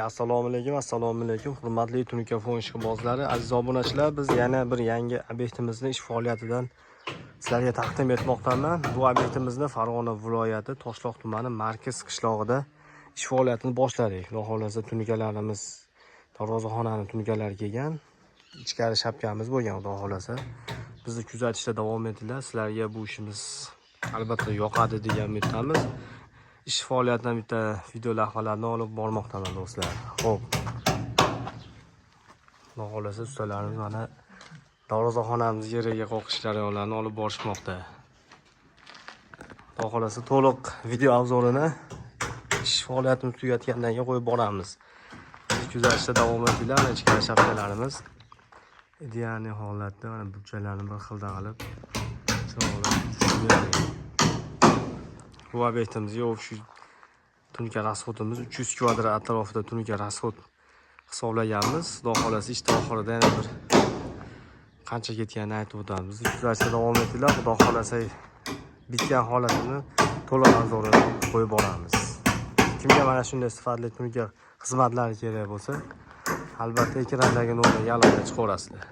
Assalomu alaykum, hurmatli Tunuka fon ishqibozlari, aziz obunachilar, biz yana bir yangi obyektimizni ish faoliyatidan sizlarga taqdim etmoqdaman. Bu obyektimizni Farg'ona viloyati Toshloq tumani Markaz qishlog'ida ish faoliyatini boshladik. Xudo xolasa tunukalarimiz darvozaxonani tunukalari kelgan, ichkari shapkamiz bo'lgan. Xudo xolasa bizni kuzatishda davom etinglar. Sizlarga bu ishimiz albatta yoqadi degan umiddamiz. Ish faoliyatidan bitta video lavhalarni olib bormoqdaman do'stlar. Xo'p. Xudo xolasa ustalarimiz mana darvozaxonamiz yeriga qoqish jarayonlarini olib borishmoqda. Xudo xolasa to'liq video obzorini ish faoliyatimiz tugatgandan keyin qo'yib boramiz. Kuzatishda davom etinglar. Ichkari shapkalarimiz ideal holatda, mana burchalarni bir xilda qilib bu obyektimizga shu tunuka rasxodimiz 300 kvadrat atrofida tunuka rasxod hisoblaganmiz. Xudo xolasa ish oxirida yana bir qancha ketganini aytib o'tamiz. Kuzatishda davom etinglar. Xudo xolasa bitgan holatini to'liq obzorini qo'yib boramiz. Kimga mana shunday sifatli tunuka xizmatlari kerak bo'lsa, albatta ekrandagi nomerga aloqa chiqaverasizlar.